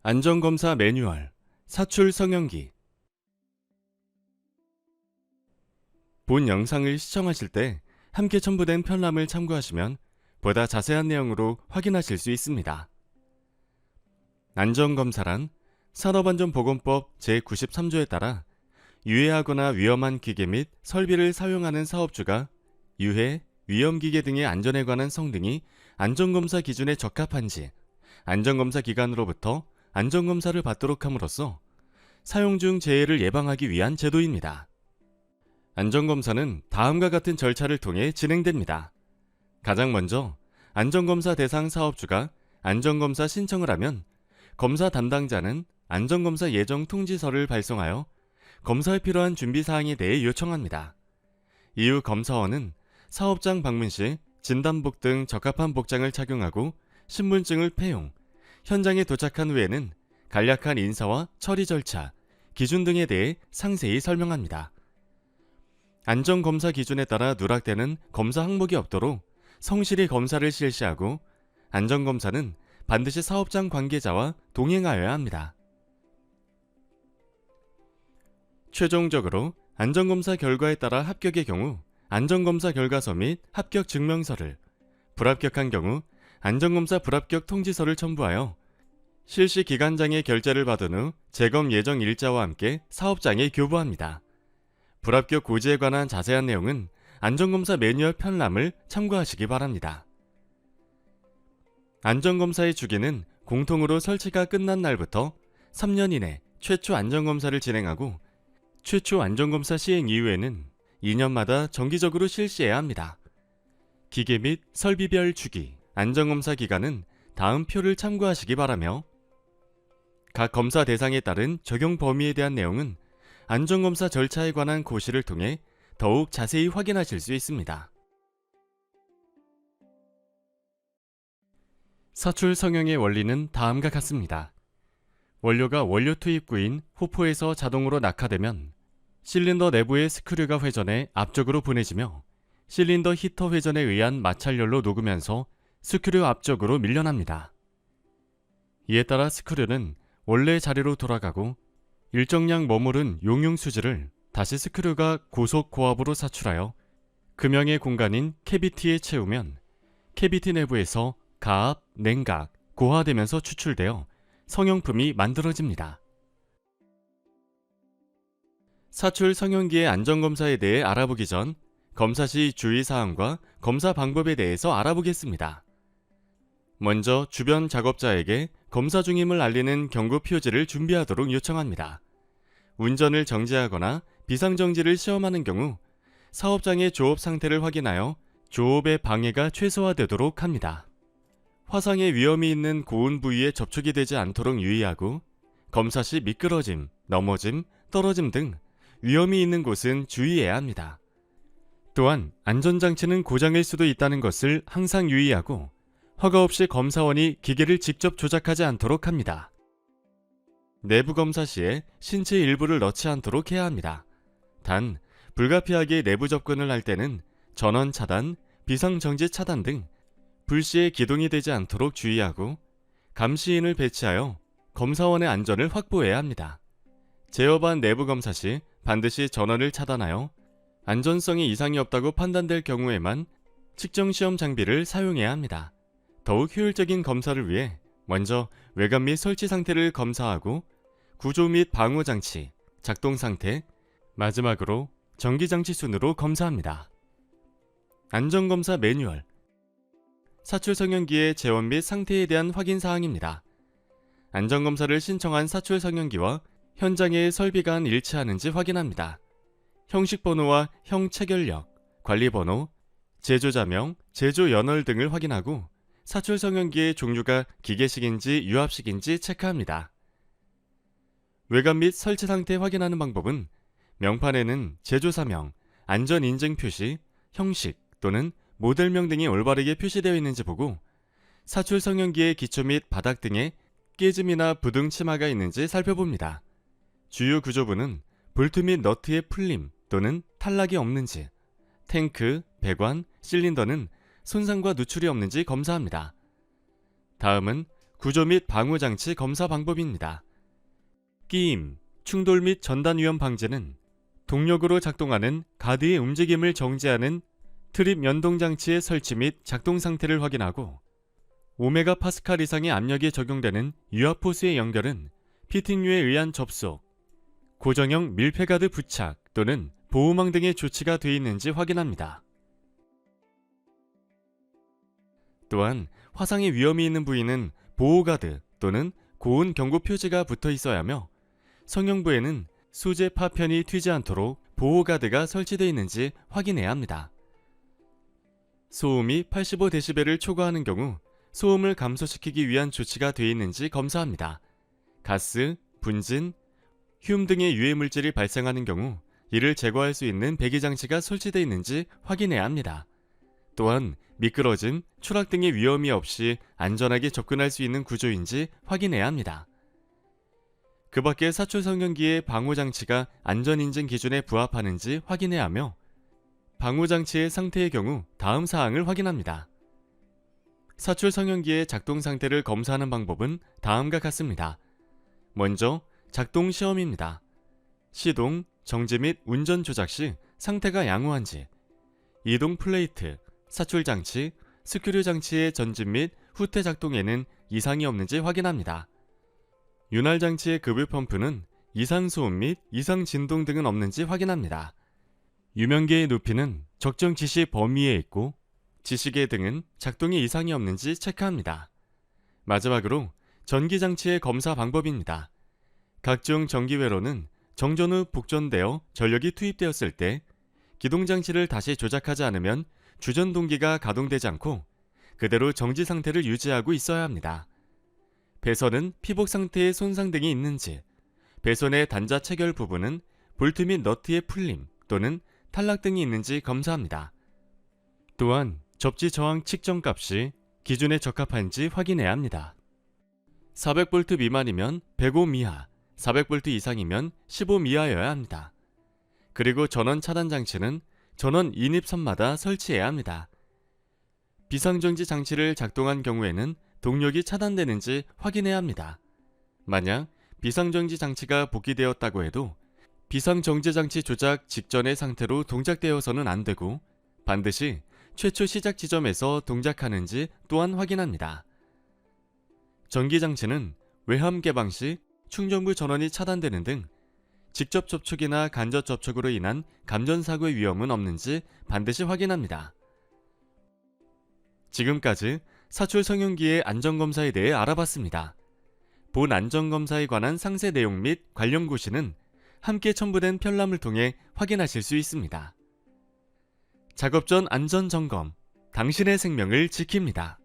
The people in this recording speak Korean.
안전검사 매뉴얼, 사출 성형기. 본 영상을 시청하실 때 함께 첨부된 편람을 참고하시면 보다 자세한 내용으로 확인하실 수 있습니다. 안전검사란 산업안전보건법 제93조에 따라 유해하거나 위험한 기계 및 설비를 사용하는 사업주가 유해, 위험기계 등의 안전에 관한 성능이 안전검사 기준에 적합한지 안전검사 기관으로부터 안전검사를 받도록 함으로써 사용 중 재해를 예방하기 위한 제도입니다. 안전검사는 다음과 같은 절차를 통해 진행됩니다. 가장 먼저 안전검사 대상 사업주가 안전검사 신청을 하면 검사 담당자는 안전검사 예정 통지서를 발송하여 검사에 필요한 준비사항에 대해 요청합니다. 이후 검사원은 사업장 방문 시 진단복 등 적합한 복장을 착용하고 신분증을 폐용, 현장에 도착한 후에는 간략한 인사와 처리 절차, 기준 등에 대해 상세히 설명합니다. 안전검사 기준에 따라 누락되는 검사 항목이 없도록 성실히 검사를 실시하고 안전검사는 반드시 사업장 관계자와 동행하여야 합니다. 최종적으로 안전검사 결과에 따라 합격의 경우 안전검사 결과서 및 합격 증명서를, 불합격한 경우 안전검사 불합격 통지서를 첨부하여 실시기관장의 결재를 받은 후 재검 예정 일자와 함께 사업장에 교부합니다. 불합격 고지에 관한 자세한 내용은 안전검사 매뉴얼 편람을 참고하시기 바랍니다. 안전검사의 주기는 공통으로 설치가 끝난 날부터 3년 이내 최초 안전검사를 진행하고 최초 안전검사 시행 이후에는 2년마다 정기적으로 실시해야 합니다. 기계 및 설비별 주기, 안전검사 기간은 다음 표를 참고하시기 바라며 각 검사 대상에 따른 적용 범위에 대한 내용은 안전검사 절차에 관한 고시를 통해 더욱 자세히 확인하실 수 있습니다. 사출 성형의 원리는 다음과 같습니다. 원료가 원료 투입구인 호포에서 자동으로 낙하되면 실린더 내부의 스크류가 회전해 앞쪽으로 보내지며 실린더 히터 회전에 의한 마찰열로 녹으면서 스크류 앞쪽으로 밀려납니다. 이에 따라 스크류는 원래 자리로 돌아가고 일정량 머무른 용융 수지를 다시 스크류가 고속 고압으로 사출하여 금형의 공간인 캐비티에 채우면 캐비티 내부에서 가압, 냉각, 고화되면서 추출되어 성형품이 만들어집니다. 사출 성형기의 안전검사에 대해 알아보기 전 검사 시 주의사항과 검사 방법에 대해서 알아보겠습니다. 먼저 주변 작업자에게 검사 중임을 알리는 경고 표지를 준비하도록 요청합니다. 운전을 정지하거나 비상정지를 시험하는 경우 사업장의 조업 상태를 확인하여 조업의 방해가 최소화되도록 합니다. 화상의 위험이 있는 고운 부위에 접촉이 되지 않도록 유의하고 검사 시 미끄러짐, 넘어짐, 떨어짐 등 위험이 있는 곳은 주의해야 합니다. 또한 안전장치는 고장일 수도 있다는 것을 항상 유의하고 허가 없이 검사원이 기계를 직접 조작하지 않도록 합니다. 내부 검사 시에 신체 일부를 넣지 않도록 해야 합니다. 단, 불가피하게 내부 접근을 할 때는 전원 차단, 비상정지 차단 등 불시에 기동이 되지 않도록 주의하고 감시인을 배치하여 검사원의 안전을 확보해야 합니다. 제어반 내부 검사 시 반드시 전원을 차단하여 안전성에 이상이 없다고 판단될 경우에만 측정 시험 장비를 사용해야 합니다. 더욱 효율적인 검사를 위해 먼저 외관 및 설치 상태를 검사하고 구조 및 방호 장치, 작동 상태, 마지막으로 전기장치 순으로 검사합니다. 안전검사 매뉴얼, 사출 성형기의 재원 및 상태에 대한 확인 사항입니다. 안전검사를 신청한 사출 성형기와 현장의 설비가 일치하는지 확인합니다. 형식 번호와 형 체결력, 관리 번호, 제조자명, 제조 연월 등을 확인하고 사출 성형기의 종류가 기계식인지 유압식인지 체크합니다. 외관 및 설치 상태 확인하는 방법은 명판에는 제조사명, 안전인증 표시, 형식 또는 모델명 등이 올바르게 표시되어 있는지 보고 사출 성형기의 기초 및 바닥 등에 깨짐이나 부등 치마가 있는지 살펴봅니다. 주요 구조부는 볼트 및 너트의 풀림 또는 탈락이 없는지, 탱크, 배관, 실린더는 손상과 누출이 없는지 검사합니다. 다음은 구조 및 방호 장치 검사 방법입니다. 끼임, 충돌 및 전단 위험 방지는 동력으로 작동하는 가드의 움직임을 정지하는 트립 연동 장치의 설치 및 작동 상태를 확인하고, 오메가파스칼 이상의 압력이 적용되는 유압호스의 연결은 피팅류에 의한 접속, 고정형 밀폐가드 부착 또는 보호망 등의 조치가 되어 있는지 확인합니다. 또한 화상의 위험이 있는 부위는 보호가드 또는 고온 경고 표지가 붙어 있어야 하며, 성형부에는 소재 파편이 튀지 않도록 보호가드가 설치되어 있는지 확인해야 합니다. 소음이 85dB를 초과하는 경우 소음을 감소시키기 위한 조치가 되어 있는지 검사합니다. 가스, 분진, 흉 등의 유해물질이 발생하는 경우 이를 제거할 수 있는 배기장치가 설치되어 있는지 확인해야 합니다. 또한 미끄러짐, 추락 등의 위험이 없이 안전하게 접근할 수 있는 구조인지 확인해야 합니다. 그 밖에 사출 성형기의 방호장치가 안전인증 기준에 부합하는지 확인해야 하며, 방호장치의 상태의 경우 다음 사항을 확인합니다. 사출 성형기의 작동 상태를 검사하는 방법은 다음과 같습니다. 먼저 작동 시험입니다. 시동, 정지 및 운전 조작 시 상태가 양호한지, 이동 플레이트, 사출 장치, 스크류 장치의 전진 및 후퇴 작동에는 이상이 없는지 확인합니다. 윤활 장치의 급유 펌프는 이상 소음 및 이상 진동 등은 없는지 확인합니다. 유명계의 높이는 적정 지시 범위에 있고, 지시계 등은 작동에 이상이 없는지 체크합니다. 마지막으로 전기장치의 검사 방법입니다. 각종 전기회로는 정전 후 복전되어 전력이 투입되었을 때 기동장치를 다시 조작하지 않으면 주전 동기가 가동되지 않고 그대로 정지 상태를 유지하고 있어야 합니다. 배선은 피복 상태의 손상 등이 있는지, 배선의 단자 체결 부분은 볼트 및 너트의 풀림 또는 탈락 등이 있는지 검사합니다. 또한 접지 저항 측정 값이 기준에 적합한지 확인해야 합니다. 400V 미만이면 105 미하, 400V 이상이면 15 미하여야 합니다. 그리고 전원 차단 장치는 전원 인입선마다 설치해야 합니다. 비상정지 장치를 작동한 경우에는 동력이 차단되는지 확인해야 합니다. 만약 비상정지 장치가 복귀되었다고 해도 비상정지 장치 조작 직전의 상태로 동작되어서는 안 되고, 반드시 최초 시작 지점에서 동작하는지 또한 확인합니다. 전기장치는 외함 개방 시 충전구 전원이 차단되는 등 직접 접촉이나 간접 접촉으로 인한 감전사고의 위험은 없는지 반드시 확인합니다. 지금까지 사출 성형기의 안전검사에 대해 알아봤습니다. 본 안전검사에 관한 상세 내용 및 관련 고시는 함께 첨부된 편람을 통해 확인하실 수 있습니다. 작업 전 안전점검, 당신의 생명을 지킵니다.